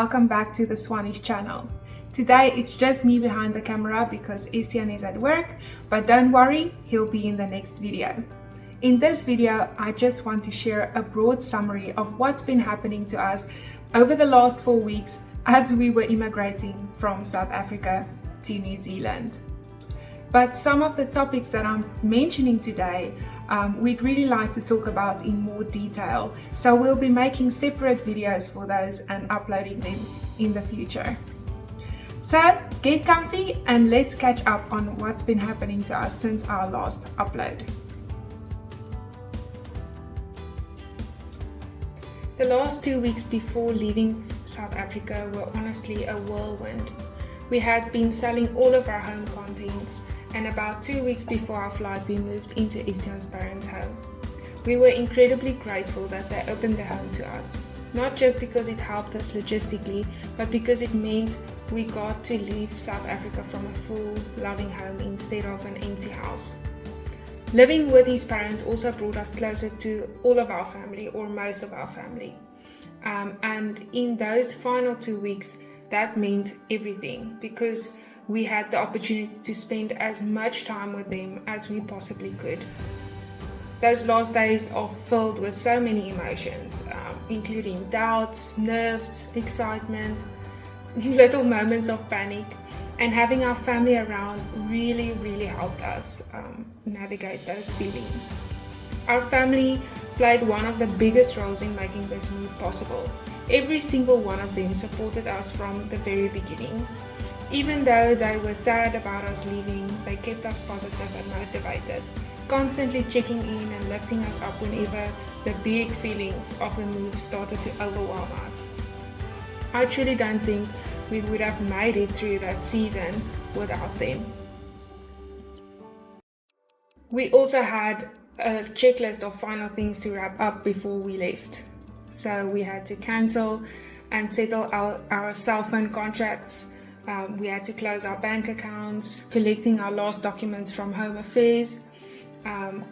welcome back to the Swanies channel. Today it's just me behind the camera because Estienne is at work, but don't worry, he'll be in the next video. In this video, I just want to share a broad summary of what's been happening to us over the last 4 weeks as we were immigrating from South Africa to New Zealand. But some of the topics that I'm mentioning today, we'd really like to talk about in more detail. So we'll be making separate videos for those and uploading them in the future. So get comfy and let's catch up on what's been happening to us since our last upload. The last 2 weeks before leaving South Africa were honestly a whirlwind. We had been selling all of our home contents, and about 2 weeks before our flight we moved into Estienne's parents' home. We were incredibly grateful that they opened their home to us, not just because it helped us logistically, but because it meant we got to leave South Africa from a full, loving home instead of an empty house. Living with his parents also brought us closer to all of our family, or most of our family. And in those final 2 weeks, that meant everything, because we had the opportunity to spend as much time with them as we possibly could. Those last days are filled with so many emotions, including doubts, nerves, excitement, little moments of panic, and having our family around really helped us navigate those feelings. Our family played one of the biggest roles in making this move possible. Every single one of them supported us from the very beginning. Even though they were sad about us leaving, they kept us positive and motivated, constantly checking in and lifting us up whenever the big feelings of the move started to overwhelm us. I truly don't think we would have made it through that season without them. We also had a checklist of final things to wrap up before we left. So we had to cancel and settle our cell phone contracts. We had to close our bank accounts, collecting our last documents from Home Affairs,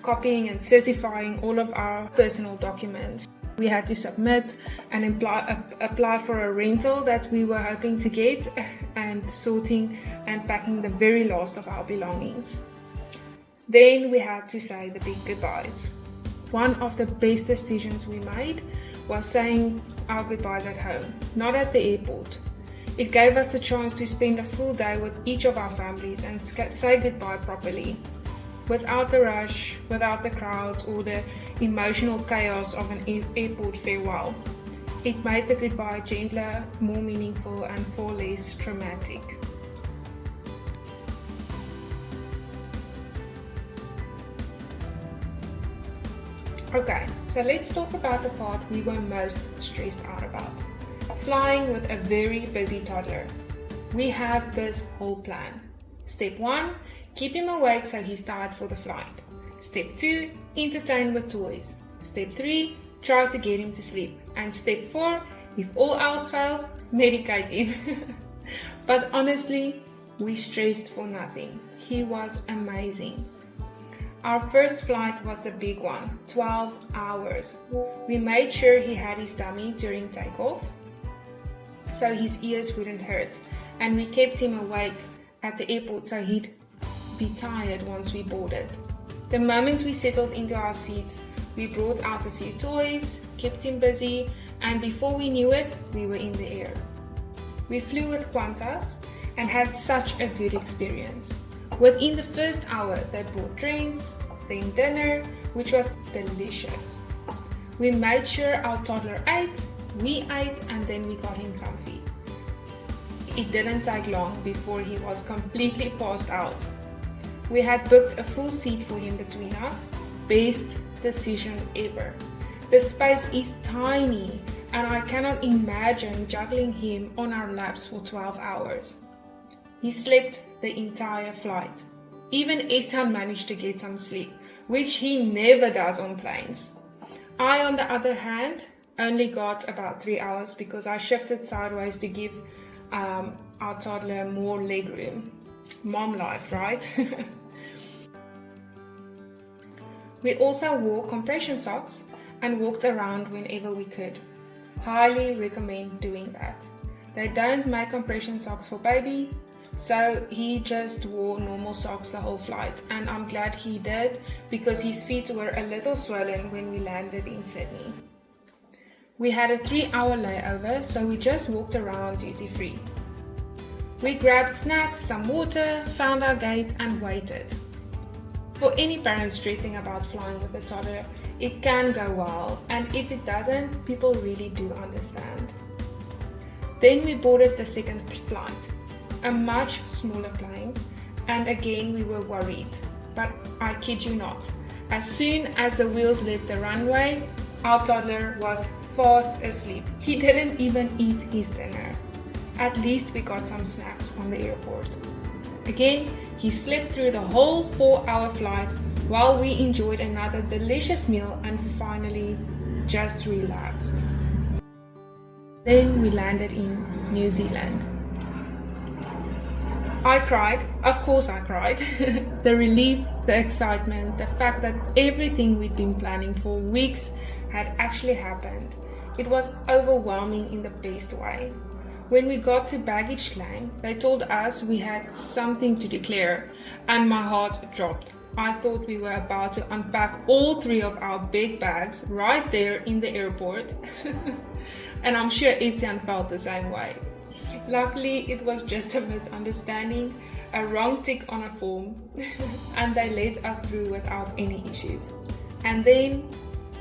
copying and certifying all of our personal documents. We had to submit and apply for a rental that we were hoping to get, and sorting and packing the very last of our belongings. Then we had to say the big goodbyes. One of the best decisions we made was saying our goodbyes at home, not at the airport. It gave us the chance to spend a full day with each of our families and say goodbye properly, without the rush, without the crowds or the emotional chaos of an airport farewell. It made the goodbye gentler, more meaningful and far less traumatic. Okay, so let's talk about the part we were most stressed out about. Flying with a very busy toddler. We had this whole plan. Step 1, keep him awake so he's tired for the flight. Step 2, entertain with toys. Step 3, try to get him to sleep. And step 4, if all else fails, medicate him. But honestly, we stressed for nothing. He was amazing. Our first flight was the big one, 12 hours. We made sure he had his tummy during takeoff, so his ears wouldn't hurt, and we kept him awake at the airport so he'd be tired once we boarded. The moment we settled into our seats, we brought out a few toys, kept him busy, and before we knew it, we were in the air. We flew with Qantas and had such a good experience. Within the first hour, they brought drinks, then dinner, which was delicious. We made sure our toddler ate, we ate, and then we got him comfy. It didn't take long before he was completely passed out. We had booked a full seat for him between us. Best decision ever. The space is tiny, and I cannot imagine juggling him on our laps for 12 hours. He slept the entire flight. Even Estienne managed to get some sleep, which he never does on planes. I, on the other hand, only got about 3 hours because I shifted sideways to give our toddler more leg room. Mom life, right? We also wore compression socks and walked around whenever we could. Highly recommend doing that. They don't make compression socks for babies, so he just wore normal socks the whole flight, and I'm glad he did because his feet were a little swollen when we landed in Sydney. We had a 3-hour layover, so we just walked around duty free. We grabbed snacks, some water, found our gate and waited. For any parents stressing about flying with a toddler, it can go well, and if it doesn't, people really do understand. Then we boarded the second flight, a much smaller plane, and again we were worried, but I kid you not, as soon as the wheels left the runway, our toddler was fast asleep. He didn't even eat his dinner. At least we got some snacks on the airport. Again, he slept through the whole 4-hour flight while we enjoyed another delicious meal and finally just relaxed. Then we landed in New Zealand. I cried, of course I cried. The relief, the excitement, the fact that everything we'd been planning for weeks had actually happened. It was overwhelming in the best way. When we got to baggage claim, they told us we had something to declare, and my heart dropped. I thought we were about to unpack all 3 of our big bags right there in the airport. And I'm sure Estian felt the same way. Luckily, it was just a misunderstanding, a wrong tick on a form, and they let us through without any issues. And then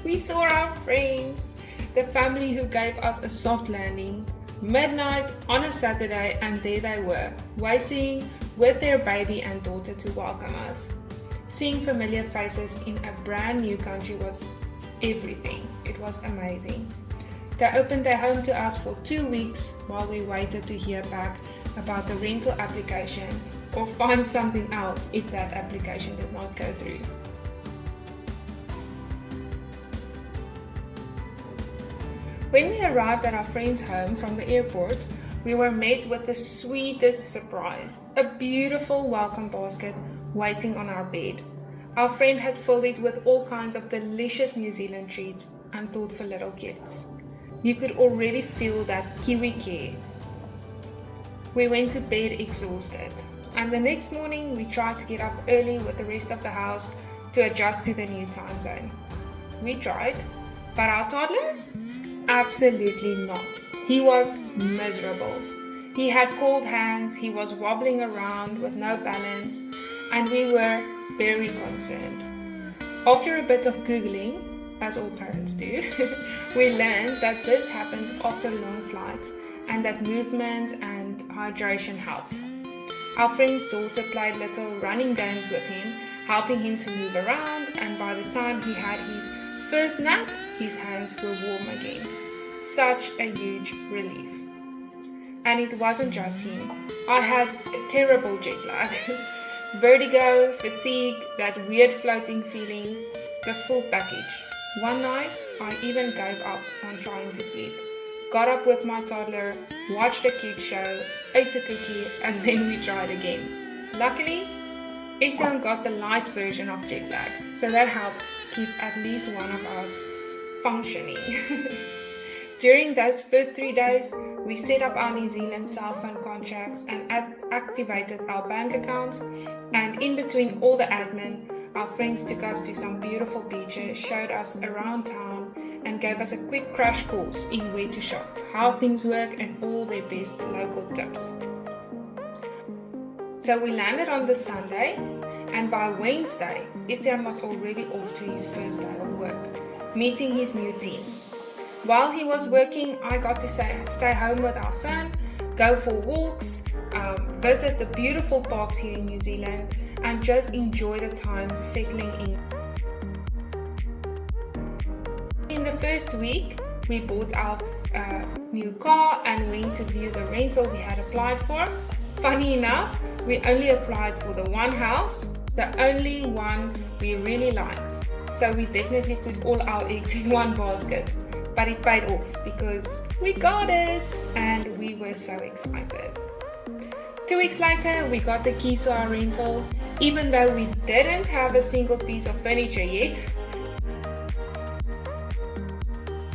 we saw our friends, the family who gave us a soft landing. Midnight on a Saturday, and there they were, waiting with their baby and daughter to welcome us. Seeing familiar faces in a brand new country was everything. It was amazing. They opened their home to us for 2 weeks while we waited to hear back about the rental application or find something else if that application did not go through. When we arrived at our friend's home from the airport, we were met with the sweetest surprise, a beautiful welcome basket waiting on our bed. Our friend had filled it with all kinds of delicious New Zealand treats and thoughtful little gifts. You could already feel that Kiwi care. We went to bed exhausted, and the next morning we tried to get up early with the rest of the house to adjust to the new time zone. We tried, but our toddler? Absolutely not. He was miserable. He had cold hands, he was wobbling around with no balance, and we were very concerned. After a bit of Googling, as all parents do, we learned that this happens after long flights and that movement and hydration helped. Our friend's daughter played little running games with him, helping him to move around, and by the time he had his first nap, his hands were warm again. Such a huge relief. And it wasn't just him. I had a terrible jet lag. Vertigo, fatigue, that weird floating feeling, the full package. One night, I even gave up on trying to sleep. Got up with my toddler, watched a kid show, ate a cookie, and then we tried again. Luckily, Estian got the light version of jet lag, so that helped keep at least one of us functioning. During those first 3 days, we set up our New Zealand cell phone contracts and activated our bank accounts, and in between all the admin, our friends took us to some beautiful beaches, showed us around town, and gave us a quick crash course in where to shop, how things work, and all their best local tips. So we landed on the Sunday, and by Wednesday, Estian was already off to his first day of work, meeting his new team. While he was working, I got to stay home with our son, go for walks, visit the beautiful parks here in New Zealand, and just enjoy the time settling in. In the first week, we bought our new car and went to view the rental we had applied for. Funny enough, we only applied for the one house, the only one we really liked. So we definitely put all our eggs in one basket. But it paid off because we got it and we were so excited. 2 weeks later, we got the keys to our rental, even though we didn't have a single piece of furniture yet.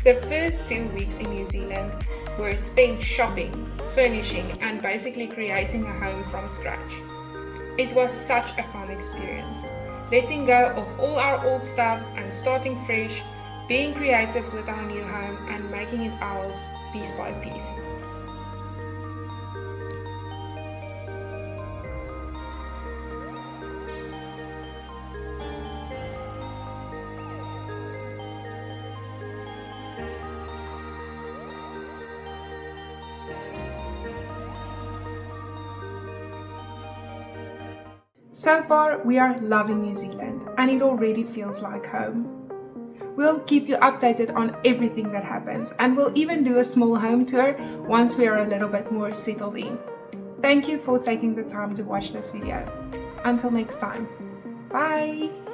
The first 2 weeks in New Zealand were spent shopping, furnishing, and basically creating a home from scratch. It was such a fun experience. Letting go of all our old stuff and starting fresh, being creative with our new home and making it ours piece by piece. So far, we are loving New Zealand and it already feels like home. We'll keep you updated on everything that happens, and we'll even do a small home tour once we are a little bit more settled in. Thank you for taking the time to watch this video. Until next time, bye!